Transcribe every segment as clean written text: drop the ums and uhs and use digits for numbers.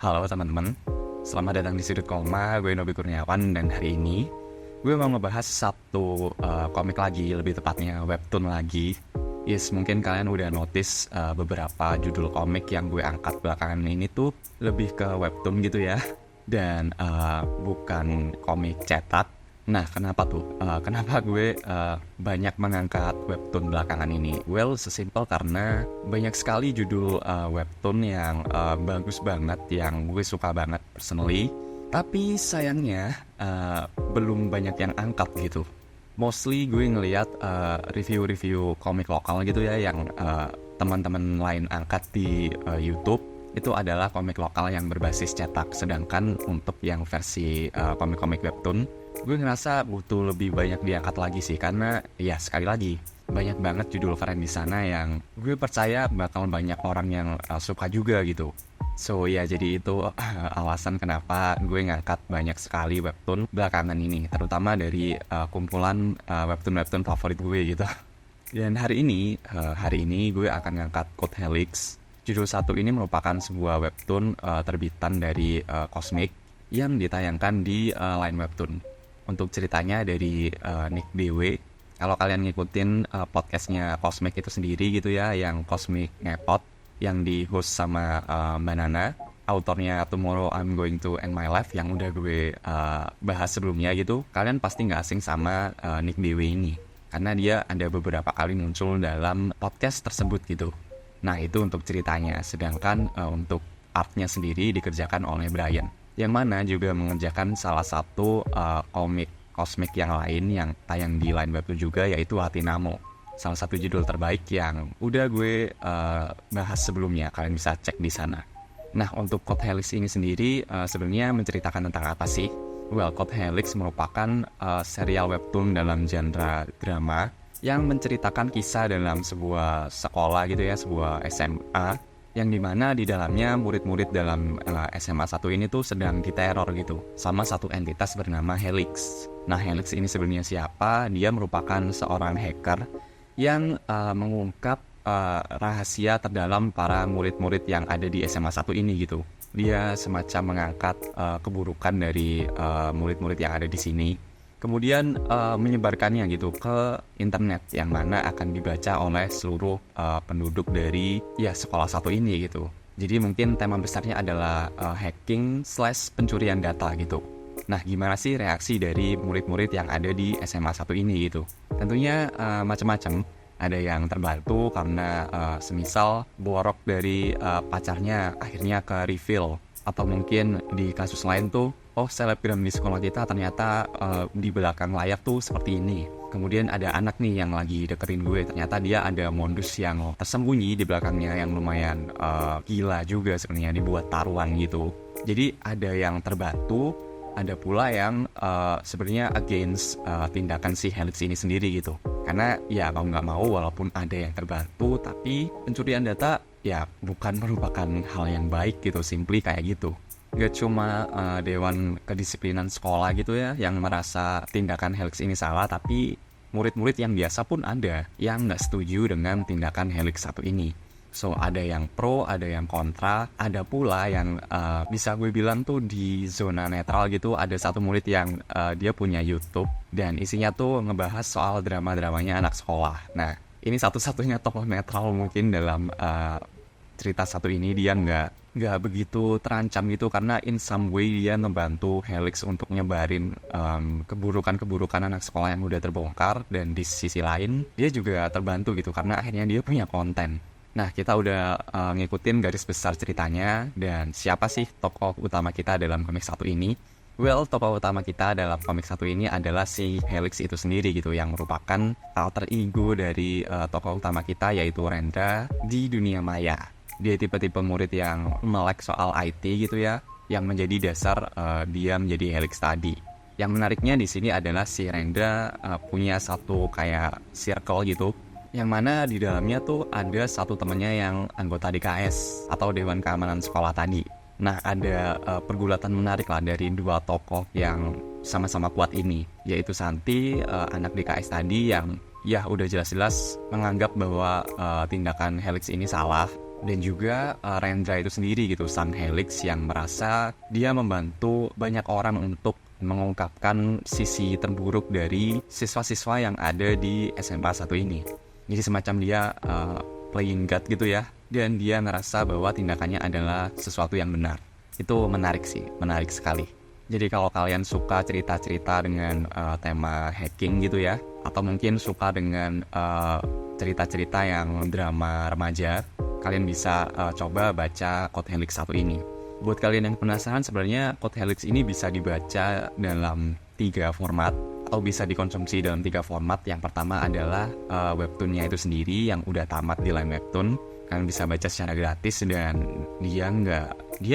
Halo teman-teman, selamat datang di Sudut Koma. Gue Nobi Kurniawan dan hari ini gue mau ngebahas satu komik lagi, lebih tepatnya webtoon lagi. Yes, mungkin kalian udah notice beberapa judul komik yang gue angkat belakangan ini tuh lebih ke webtoon gitu ya, dan bukan komik cetak. Nah, kenapa tuh? Kenapa gue banyak mengangkat webtoon belakangan ini? Well, sesimpel karena banyak sekali judul webtoon yang bagus banget, yang gue suka banget personally. Tapi sayangnya belum banyak yang angkat gitu. Mostly gue ngeliat review-review komik lokal gitu ya, yang teman-teman lain angkat di YouTube. Itu adalah komik lokal yang berbasis cetak. Sedangkan untuk yang versi komik-komik webtoon, gue ngerasa butuh lebih banyak diangkat lagi sih, karena ya sekali lagi banyak banget judul keren di sana yang gue percaya bakal banyak orang yang suka juga gitu. So ya, jadi itu alasan kenapa gue ngangkat banyak sekali webtoon belakangan ini, terutama dari kumpulan webtoon favorit gue gitu. Dan hari ini gue akan ngangkat Code Helix. Judul satu ini merupakan sebuah webtoon terbitan dari Cosmic yang ditayangkan di Line Webtoon. Untuk ceritanya dari Nick DW. Kalau kalian ngikutin podcastnya Cosmic itu sendiri gitu ya, yang Cosmic Ngepot, yang di-host sama Banana, autornya Tomorrow I'm Going to End My Life, yang udah gue bahas sebelumnya gitu. Kalian pasti gak asing sama Nick DW ini, karena dia ada beberapa kali muncul dalam podcast tersebut gitu. Nah, itu untuk ceritanya. Sedangkan untuk artnya sendiri dikerjakan oleh Brian, yang mana juga mengerjakan salah satu komik Cosmic yang lain yang tayang di Line Webtoon juga, yaitu Hatinamo. Salah satu judul terbaik yang udah gue bahas sebelumnya, kalian bisa cek di sana. Nah, untuk Code Helix ini sendiri sebenarnya menceritakan tentang apa sih? Well, Code Helix merupakan serial webtoon dalam genre drama yang menceritakan kisah dalam sebuah sekolah gitu ya, sebuah SMA, yang dimana di dalamnya murid-murid dalam SMA 1 ini tuh sedang diteror gitu sama satu entitas bernama Helix. Nah, Helix ini sebenarnya siapa? Dia merupakan seorang hacker yang mengungkap rahasia terdalam para murid-murid yang ada di SMA 1 ini gitu. Dia semacam mengangkat keburukan dari murid-murid yang ada di sini, kemudian menyebarkannya gitu ke internet, yang mana akan dibaca oleh seluruh penduduk dari sekolah satu ini gitu. Jadi mungkin tema besarnya adalah hacking/pencurian data gitu. Nah, gimana sih reaksi dari murid-murid yang ada di SMA 1 ini gitu? Tentunya macam-macam. Ada yang terbantu karena semisal borok dari pacarnya akhirnya ke reveal. Atau mungkin di kasus lain tuh, selebgram di sekolah kita ternyata di belakang layar tuh seperti ini. Kemudian ada anak nih yang lagi deketin gue, ternyata dia ada modus yang tersembunyi di belakangnya yang lumayan gila juga sebenarnya, dibuat taruhan gitu. Jadi ada yang terbantu, ada pula yang sebenarnya against tindakan si Helix ini sendiri gitu. Karena ya mau nggak mau, walaupun ada yang terbantu, tapi pencurian data ya bukan merupakan hal yang baik gitu, simply kayak gitu. Gak cuma Dewan Kedisiplinan Sekolah gitu ya yang merasa tindakan Helix ini salah, tapi murid-murid yang biasa pun ada yang nggak setuju dengan tindakan Helix satu ini. So, ada yang pro, ada yang kontra, ada pula yang bisa gue bilang tuh di zona netral gitu. Ada satu murid yang dia punya YouTube dan isinya tuh ngebahas soal drama-dramanya anak sekolah. Nah, ini satu-satunya tokoh netral mungkin dalam cerita satu ini. Dia nggak begitu terancam gitu, karena in some way dia membantu Helix untuk nyebarin keburukan-keburukan anak sekolah yang udah terbongkar. Dan di sisi lain dia juga terbantu gitu, karena akhirnya dia punya konten. Nah, kita udah ngikutin garis besar ceritanya. Dan siapa sih tokoh utama kita dalam komik satu ini? Well, tokoh utama kita dalam komik satu ini adalah si Helix itu sendiri gitu, yang merupakan alter ego dari tokoh utama kita, yaitu Rendra di dunia maya. Dia tipe-tipe murid yang melek soal IT gitu ya, yang menjadi dasar dia menjadi Helix tadi. Yang menariknya di sini adalah si Rendra punya satu kayak circle gitu, yang mana di dalamnya tuh ada satu temennya yang anggota DKS atau Dewan Keamanan Sekolah tadi. Nah, ada pergulatan menarik lah dari dua tokoh yang sama-sama kuat ini, yaitu Santi, anak DKS tadi, yang ya udah jelas-jelas menganggap bahwa tindakan Helix ini salah. Dan juga Rendra itu sendiri gitu, sang Helix yang merasa dia membantu banyak orang untuk mengungkapkan sisi terburuk dari siswa-siswa yang ada di SMA 1 ini. Jadi semacam dia playing God gitu ya, dan dia merasa bahwa tindakannya adalah sesuatu yang benar. Itu menarik sih, menarik sekali. Jadi kalau kalian suka cerita-cerita dengan tema hacking gitu ya, atau mungkin suka dengan cerita-cerita yang drama remaja, kalian bisa coba baca Code Helix 1 ini. Buat kalian yang penasaran, sebenarnya Code Helix ini bisa dibaca dalam 3 format, atau bisa dikonsumsi dalam 3 format. Yang pertama adalah webtoonnya itu sendiri yang udah tamat di Line Webtoon. Kalian bisa baca secara gratis dan dia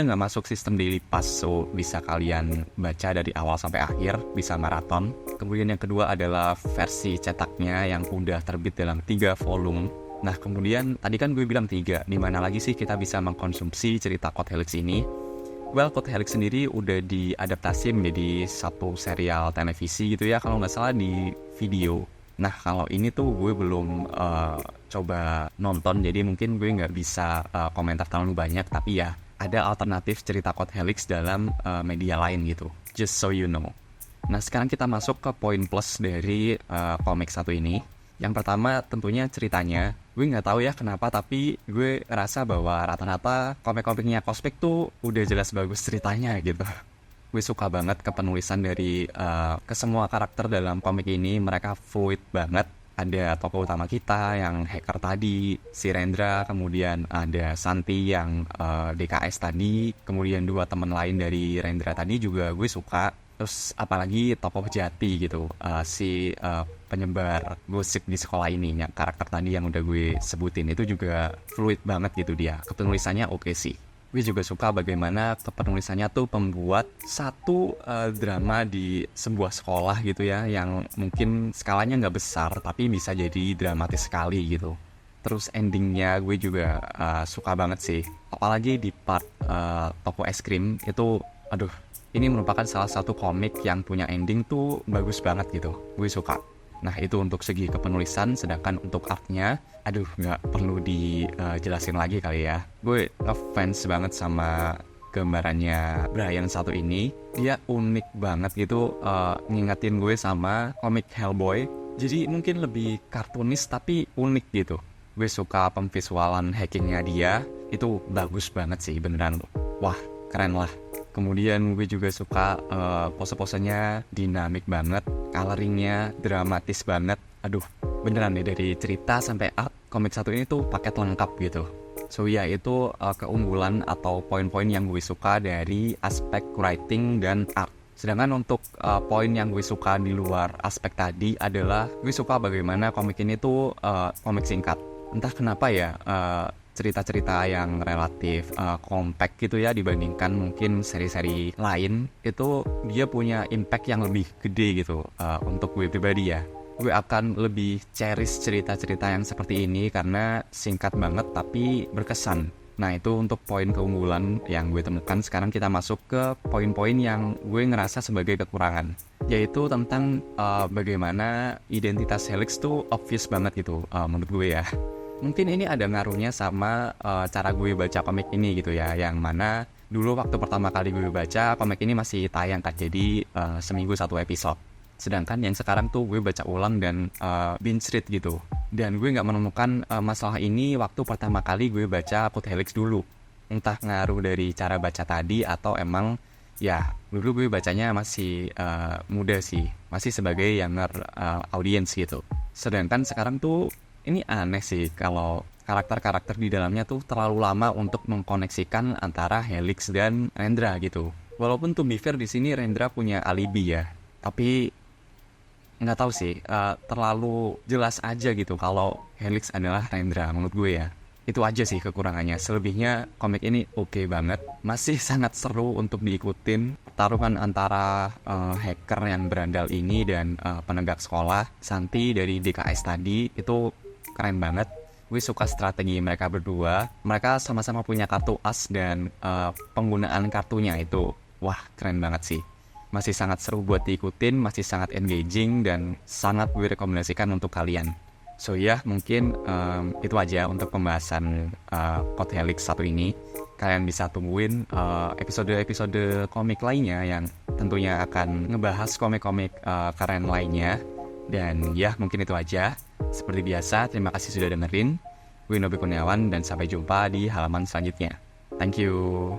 nggak masuk sistem daily pass, so bisa kalian baca dari awal sampai akhir, bisa maraton. Kemudian yang kedua adalah versi cetaknya yang udah terbit dalam 3 volume. Nah kemudian tadi kan gue bilang 3, di mana lagi sih kita bisa mengkonsumsi cerita Code Helix ini? Well, Code Helix sendiri udah diadaptasi menjadi satu serial televisi gitu ya, kalau nggak salah di video. Nah kalau ini tuh gue belum coba nonton, jadi mungkin gue nggak bisa komentar terlalu banyak, tapi ya ada alternatif cerita Code Helix dalam media lain gitu, just so you know. Nah sekarang kita masuk ke poin plus dari komik 1 ini. Yang pertama tentunya ceritanya. Gue nggak tahu ya kenapa, tapi gue rasa bahwa rata-rata komik-komiknya Cosmic tuh udah jelas bagus ceritanya gitu. Gue suka banget kepenulisan dari ke semua karakter dalam komik ini. Mereka fluid banget. Ada tokoh utama kita yang hacker tadi, si Rendra, kemudian ada Santi yang DKS tadi, kemudian 2 teman lain dari Rendra tadi juga gue suka. Terus apalagi tokoh jati gitu, si penyebar gosip di sekolah ini, yang karakter tadi yang udah gue sebutin itu juga fluid banget gitu dia. Kepenulisannya oke sih. Gue juga suka bagaimana kepenulisannya tuh membuat satu drama di sebuah sekolah gitu ya, yang mungkin skalanya nggak besar tapi bisa jadi dramatis sekali gitu. Terus endingnya gue juga suka banget sih, apalagi di part toko es krim itu, aduh, ini merupakan salah satu komik yang punya ending tuh bagus banget gitu, gue suka. Nah itu untuk segi kepenulisan, sedangkan untuk artnya, aduh nggak perlu dijelasin lagi kali ya. Gue ngefans banget sama gambarannya Brian 1 ini. Dia unik banget gitu, ngingetin gue sama komik Hellboy. Jadi mungkin lebih kartunis tapi unik gitu. Gue suka pemvisualan hackingnya dia, itu bagus banget sih beneran loh. Wah keren lah. Kemudian gue juga suka pose-posenya dinamik banget, coloringnya dramatis banget. Aduh, beneran deh, dari cerita sampai art, komik 1 ini tuh paket lengkap gitu. So ya, itu keunggulan atau poin-poin yang gue suka dari aspek writing dan art. Sedangkan untuk poin yang gue suka di luar aspek tadi adalah gue suka bagaimana komik ini tuh komik singkat. Entah kenapa ya, cerita-cerita yang relatif compact gitu ya dibandingkan mungkin seri-seri lain, itu dia punya impact yang lebih gede gitu. Untuk gue pribadi ya, gue akan lebih cherish cerita-cerita yang seperti ini karena singkat banget tapi berkesan. Nah itu untuk poin keunggulan yang gue temukan. Sekarang kita masuk ke poin-poin yang gue ngerasa sebagai kekurangan, yaitu tentang bagaimana identitas Helix tuh obvious banget gitu menurut gue ya. Mungkin ini ada ngaruhnya sama cara gue baca komik ini gitu ya, yang mana dulu waktu pertama kali gue baca komik ini masih tayang kan, jadi seminggu 1 episode. Sedangkan yang sekarang tuh gue baca ulang dan binge read gitu. Dan gue gak menemukan masalah ini waktu pertama kali gue baca Code Helix dulu. Entah ngaruh dari cara baca tadi atau emang ya dulu gue bacanya masih muda sih, masih sebagai younger audience gitu. Sedangkan sekarang tuh ini aneh sih kalau karakter-karakter di dalamnya tuh terlalu lama untuk mengkoneksikan antara Helix dan Rendra gitu. Walaupun to be fair di sini Rendra punya alibi ya, tapi nggak tahu sih, terlalu jelas aja gitu kalau Helix adalah Rendra menurut gue ya. Itu aja sih kekurangannya. Selebihnya komik ini oke banget, masih sangat seru untuk diikutin. Pertarungan antara hacker yang berandal ini dan penegak sekolah Santi dari DKS tadi itu keren banget. Gue suka strategi mereka berdua. Mereka sama-sama punya kartu as dan penggunaan kartunya itu, wah keren banget sih. Masih sangat seru buat diikutin, masih sangat engaging dan sangat gue rekomendasikan untuk kalian. So ya, mungkin itu aja untuk pembahasan Code Helix satu ini. Kalian bisa tungguin episode-episode komik lainnya yang tentunya akan ngebahas komik-komik keren lainnya. Dan ya, mungkin itu aja. Seperti biasa, terima kasih sudah dengerin. Gue Nobi Kurniawan dan sampai jumpa di halaman selanjutnya. Thank you.